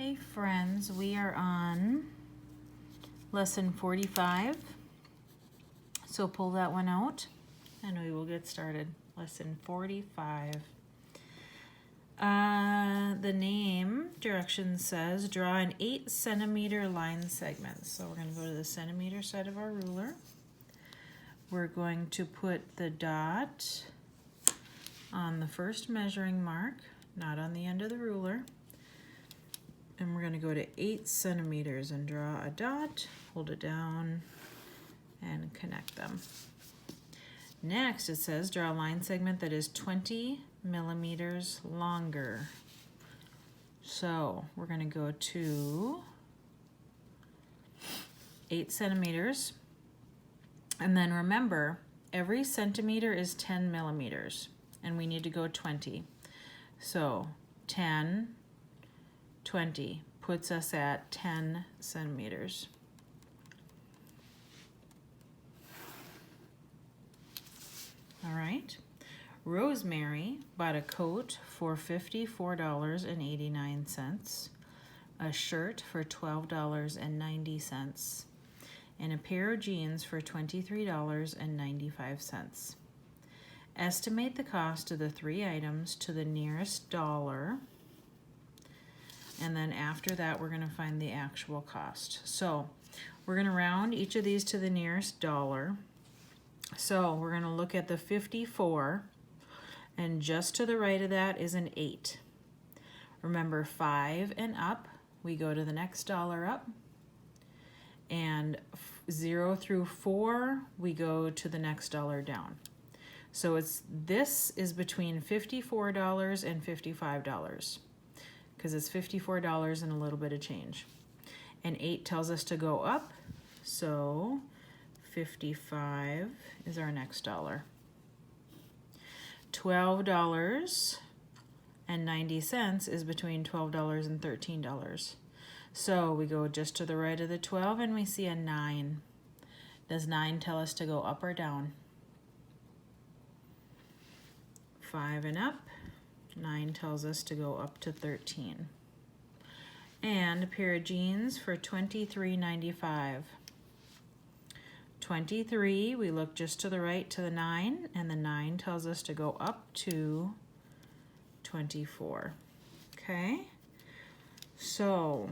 Hey friends, we are on lesson 45. So pull that one out and we will get started. Lesson 45. The name direction says draw an 8 centimeter line segment. So we're going to go to the centimeter side of our ruler. We're going to put the dot on the first measuring mark, not on the end of the ruler. And we're going to go to 8 centimeters and draw a dot, hold it down, and connect them. Next, it says draw a line segment that is 20 millimeters longer. So we're going to go to 8 centimeters. And then remember, every centimeter is 10 millimeters, and we need to go 20. So 10, 20 puts us at 10 centimeters. All right. Rosemary bought a coat for $54.89, a shirt for $12.90, and a pair of jeans for $23.95. Estimate the cost of the 3 items to the nearest dollar. And then after that, we're going to find the actual cost. So we're going to round each of these to the nearest dollar. So we're going to look at the 54, and just to the right of that is an 8. Remember, 5 and up, we go to the next dollar up. And 0 through 4, we go to the next dollar down. So this is between $54 and $55. Because it's $54 and a little bit of change. And 8 tells us to go up, so 55 is our next dollar. $12.90 is between $12 and $13. So we go just to the right of the 12 and we see a 9. Does 9 tell us to go up or down? 5 and up. 9 tells us to go up to 13. And a pair of jeans for $23.95. 23, we look just to the right to the 9, and the 9 tells us to go up to 24. Okay? So,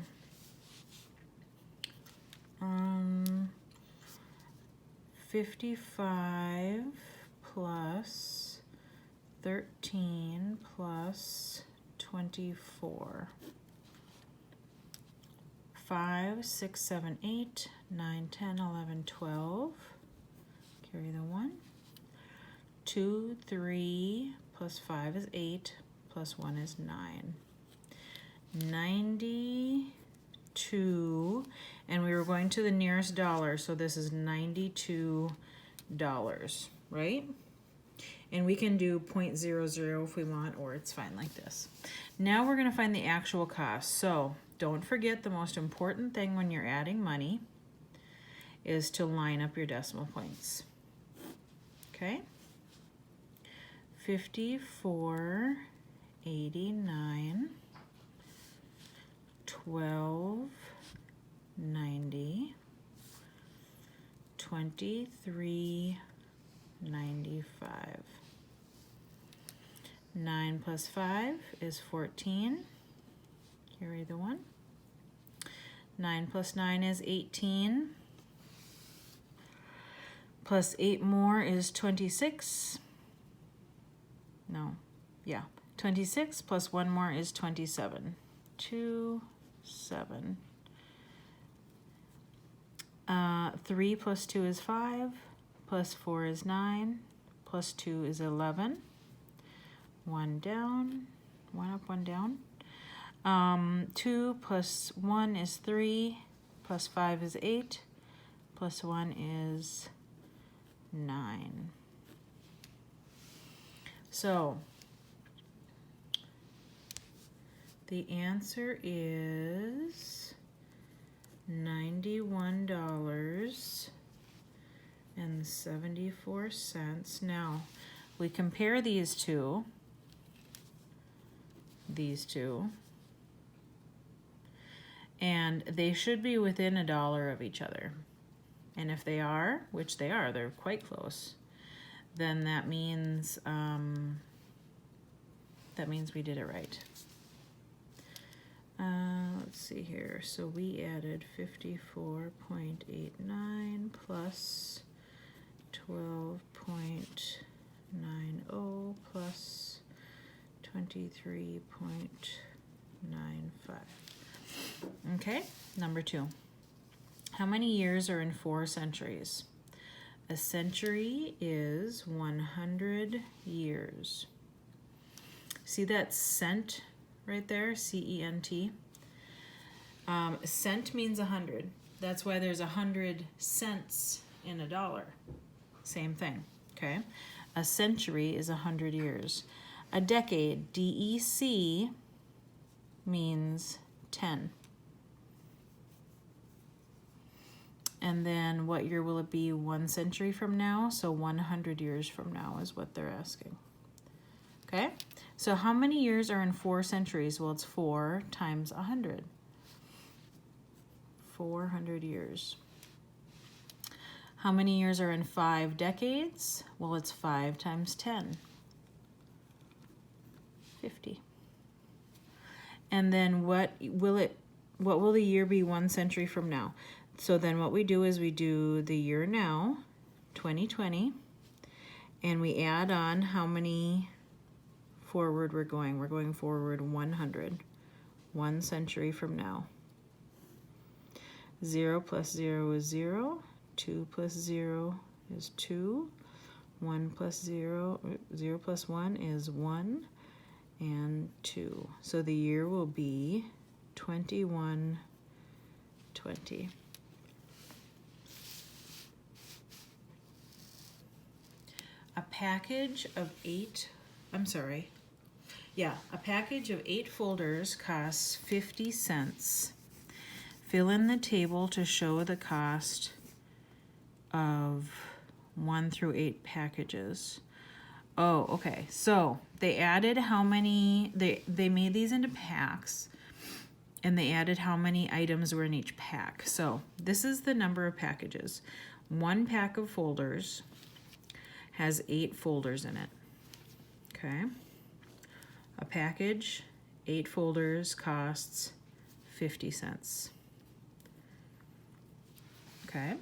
55 plus 13 plus 24. 5, 6, 7, 8, 9, 10, 11, 12. Carry the 1. 2, 3 plus 5 is 8, plus 1 is 9. 92, and we were going to the nearest dollar, so this is $92, right? And we can do 0.00 if we want, or it's fine like this. Now we're going to find the actual cost. So don't forget, the most important thing when you're adding money is to line up your decimal points. Okay? 54.89, 12.90, 23.95. 9 plus 5 is 14. Carry the 1. 9 plus 9 is 18. Plus 8 more is 26. No, yeah. 26 plus 1 more is 27. 2, 7. 3 plus 2 is 5. Plus 4 is 9. Plus 2 is 11. 1 down. 1 up, 1 down. 2 plus 1 is 3. Plus 5 is 8. Plus 1 is 9. So the answer is $91.74. Now we compare these two. and they should be within $1 of each other. And if they are, which they are, they're quite close, then that means we did it right. Let's see here. So we added 54.89 plus 12.90 plus 23.95. Okay, number 2. How many years are in 4 centuries? A century is 100 years. See that cent right there, C-E-N-T? Cent means 100. That's why there's 100 cents in $1. Same thing, okay? A century is 100 years. A decade, D-E-C, means 10. And then what year will it be 1 century from now? So 100 years from now is what they're asking. Okay, so how many years are in 4 centuries? Well, it's 4 times 100. 400 years. How many years are in 5 decades? Well, it's 5 times 10. 50. And then what will the year be 1 century from now? So then what we do is we do the year now, 2020, and we add on how many forward we're going. We're going forward 100, 1 century from now. 0 plus 0 is 0, 2 plus 0 is 2, 1 plus 0, 0 plus 1 is 1, and 2. So the year will be 2120. A package of 8 folders costs 50 cents. Fill in the table to show the cost of 1 through 8 packages. Oh, okay. So they added how many, they made these into packs, and they added how many items were in each pack. So this is the number of packages. 1 pack of folders has 8 folders in it. Okay. A package, 8 folders, costs 50 cents. Okay.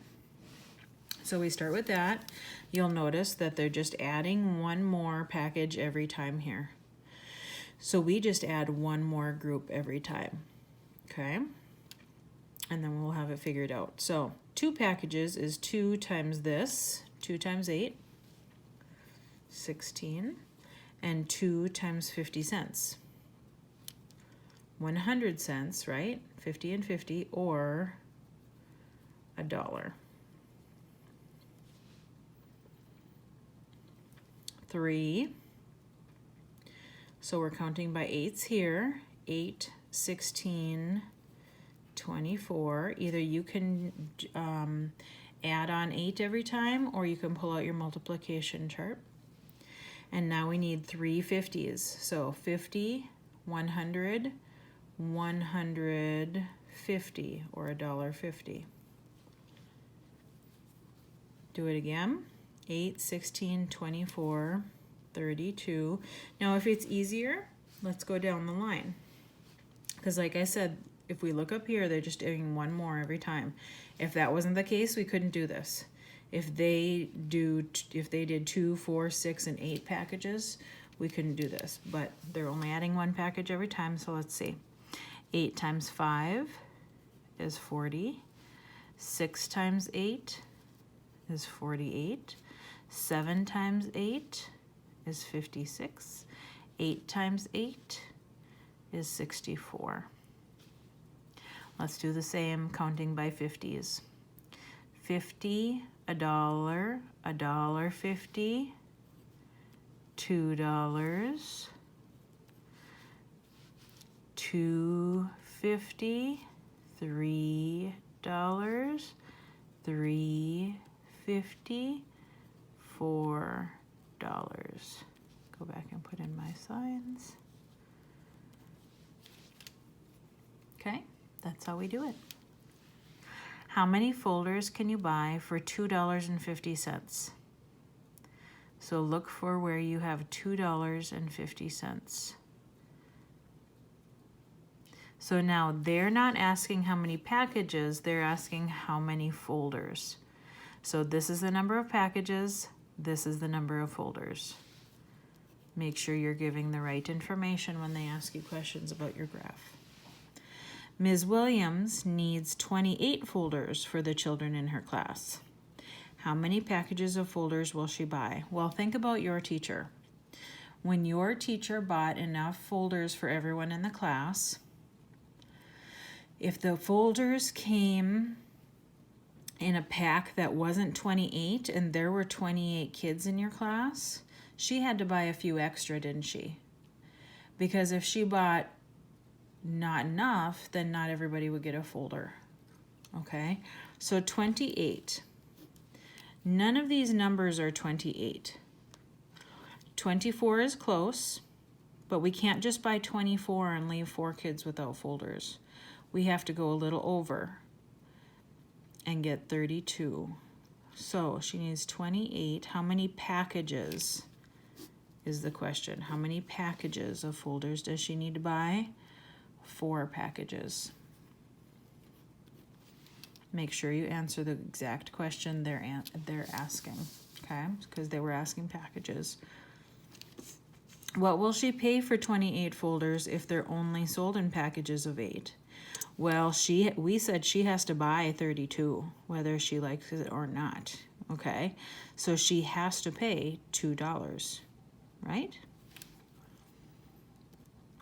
So we start with that. You'll notice that they're just adding 1 more package every time here. So we just add 1 more group every time. Okay. And then we'll have it figured out. So 2 packages is 2 times this, 2 times 8. 16, and 2 times 50 cents. 100 cents, right? 50 and 50, or $1. 3. So we're counting by 8s here. 8, 16, 24. Either you can add on 8 every time, or you can pull out your multiplication chart. And now we need 3 50s. So 50, 100, 150, or $1.50. Do it again. 8, 16, 24, 32. Now if it's easier, let's go down the line. Because like I said, if we look up here, they're just doing 1 more every time. If that wasn't the case, we couldn't do this. If they did 2, 4, 6, and 8 packages, we couldn't do this. But they're only adding 1 package every time, so let's see. 8 times 5 is 40. 6 times 8 is 48. 7 times 8 is 56. 8 times 8 is 64. Let's do the same, counting by 50s. 50, $1, $1.50, $2, $2.50, $3, $3.50, $4. Go back and put in my signs. Okay, That's how we do it. How many folders can you buy for $2.50? So look for where you have $2.50. So now they're not asking how many packages, they're asking how many folders. So this is the number of packages, this is the number of folders. Make sure you're giving the right information when they ask you questions about your graph. Ms. Williams needs 28 folders for the children in her class. How many packages of folders will she buy? Well, think about your teacher. When your teacher bought enough folders for everyone in the class, if the folders came in a pack that wasn't 28 and there were 28 kids in your class, she had to buy a few extra, didn't she? Because if she bought not enough, then not everybody would get a folder. Okay, so 28. None of these numbers are 28. 24 is close, but we can't just buy 24 and leave 4 kids without folders. We have to go a little over and get 32. So she needs 28. How many packages is the question? How many packages of folders does she need to buy? 4 packages. Make sure you answer the exact question they're asking, okay? Because they were asking packages. What will she pay for 28 folders if they're only sold in packages of 8? Well, we said she has to buy 32, whether she likes it or not, okay? So she has to pay $2, right?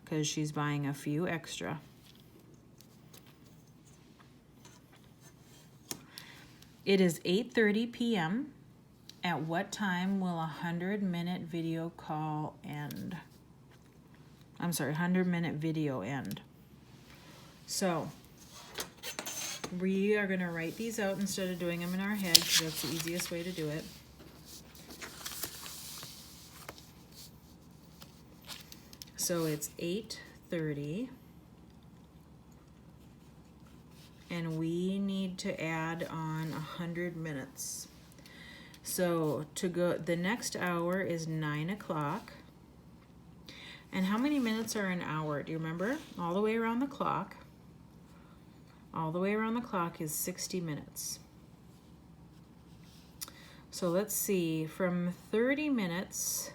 Because she's buying a few extra. It is 8:30 p.m. At what time will a 100-minute video call end? I'm sorry, 100-minute video end. So we are going to write these out instead of doing them in our head because that's the easiest way to do it. So it's 8:30. And we need to add on 100 minutes. So to go, the next hour is 9 o'clock. And how many minutes are an hour? Do you remember? All the way around the clock. All the way around the clock is 60 minutes. So let's see, from 30 minutes,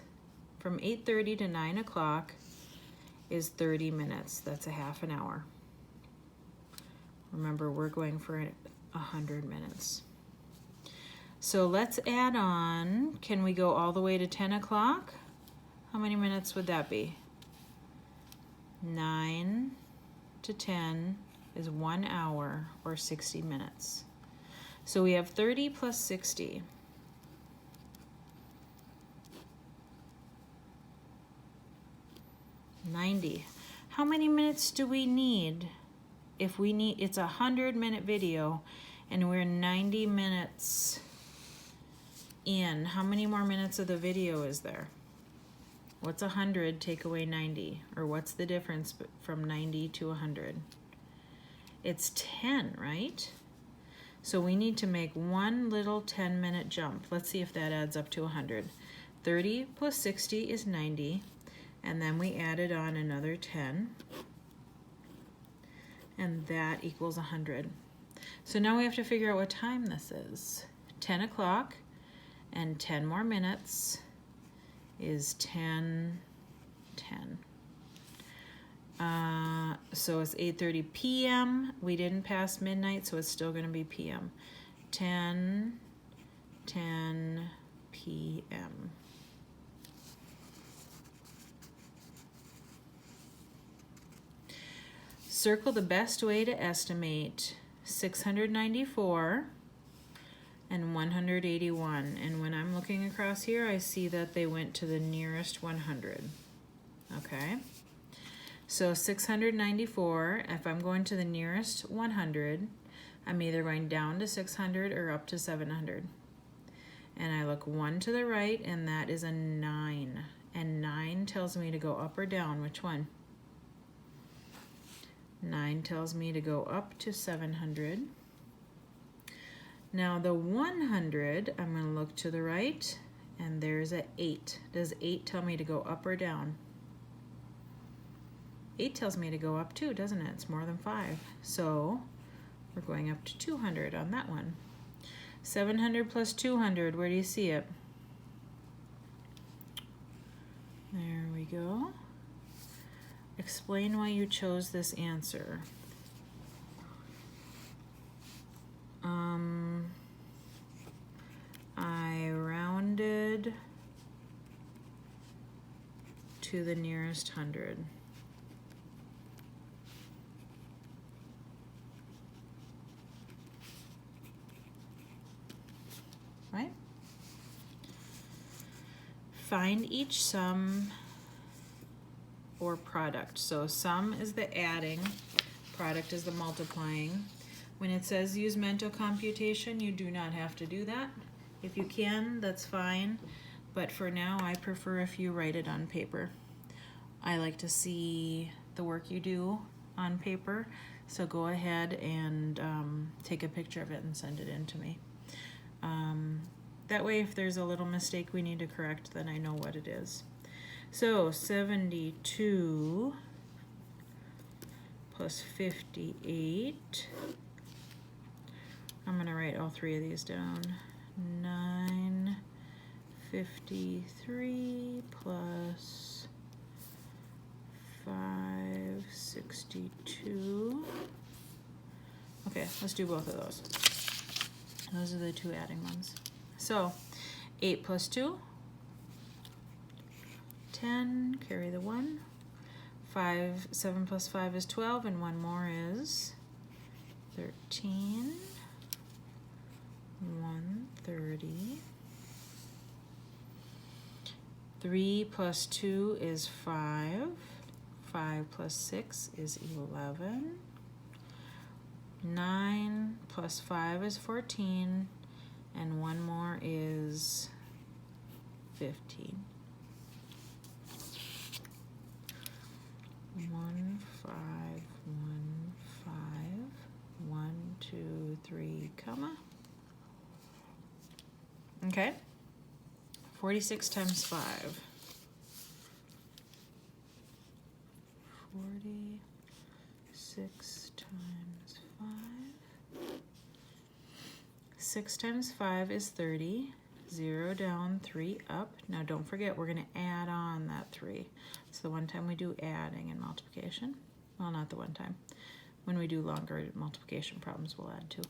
from 8:30 to 9 o'clock is 30 minutes. That's a half an hour. Remember, we're going for 100 minutes. So let's add on, can we go all the way to 10 o'clock? How many minutes would that be? 9 to 10 is 1 hour or 60 minutes. So we have 30 plus 60. 90. How many minutes do we need? If we need, it's a 100-minute video and we're 90 minutes in. How many more minutes of the video is there? What's 100 take away 90? Or what's the difference from 90 to 100? It's 10, right? So we need to make one little 10-minute jump. Let's see if that adds up to 100. 30 plus 60 is 90. And then we added on another 10. And that equals 100. So now we have to figure out what time this is. 10 o'clock and 10 more minutes is 10. So it's 8:30 p.m. We didn't pass midnight, so it's still going to be p.m. 10 p.m. Circle the best way to estimate 694 and 181. And when I'm looking across here, I see that they went to the nearest 100. Okay? So 694, if I'm going to the nearest 100, I'm either going down to 600 or up to 700. And I look 1 to the right, and that is a 9. And 9 tells me to go up or down. Which one? 9 tells me to go up to 700. Now the 100, I'm going to look to the right, and there's a 8. Does 8 tell me to go up or down? 8 tells me to go up too, doesn't it? It's more than 5. So we're going up to 200 on that one. 700 plus 200, where do you see it? There we go. Explain why you chose this answer. I rounded to the nearest 100. Right? Find each sum or product. So sum is the adding, product is the multiplying. When it says use mental computation, you do not have to do that. If you can, that's fine. But for now, I prefer if you write it on paper. I like to see the work you do on paper. So go ahead and take a picture of it and send it in to me. That way, if there's a little mistake we need to correct, then I know what it is. So 72 plus 58. I'm going to write all three of these down. 953 plus 562. Okay, let's do both of those. Those are the two adding ones. So 8 plus 2, 10, carry the 1. 7 plus 5 is 12, and one more is 13. 130. 3 plus 2 is 5. 5 plus 6 is 11. 9 plus 5 is 14. And one more is 15. 1, 5, 1, 5, 1, 2, 3, comma. Okay. 46 times 5. 46 times 5. 6 times 5 is 30. 0 down, 3 up. Now don't forget, we're going to add on that 3. It's the one time we do adding and multiplication. Well, not the one time. When we do longer multiplication problems, we'll add 2.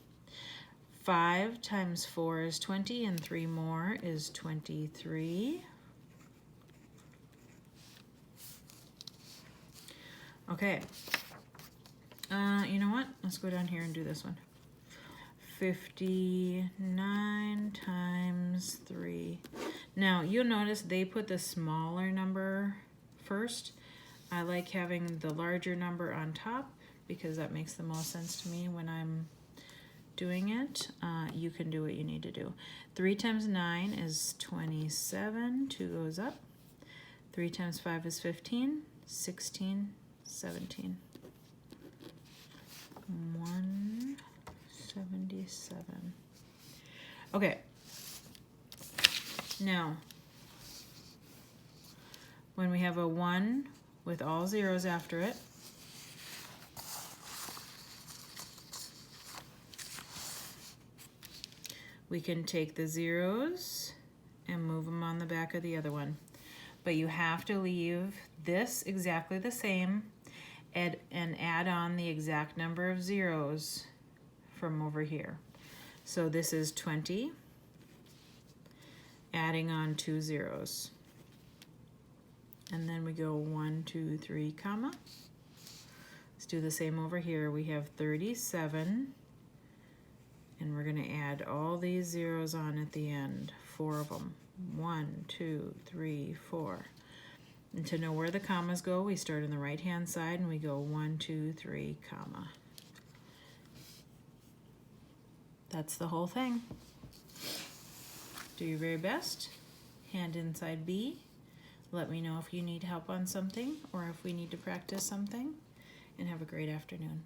5 times 4 is 20, and 3 more is 23. Okay. You know what? Let's go down here and do this one. 59 times 3. Now, you'll notice they put the smaller number first. I like having the larger number on top because that makes the most sense to me when I'm doing it. You can do what you need to do. 3 times 9 is 27. 2 goes up. 3 times 5 is 15. 16, 17. 177. Okay. Now, when we have a 1 with all zeros after it, we can take the zeros and move them on the back of the other one. But you have to leave this exactly the same and add on the exact number of zeros from over here. So this is 20, adding on 2 zeros. And then we go 1, 2, 3, comma. Let's do the same over here. We have 37, and we're going to add all these zeros on at the end, 4 of them. 1, 2, 3, 4. And to know where the commas go, we start on the right-hand side and we go 1, 2, 3, comma. That's the whole thing. Do your very best. Hand inside B. Let me know if you need help on something or if we need to practice something. And have have a great afternoon.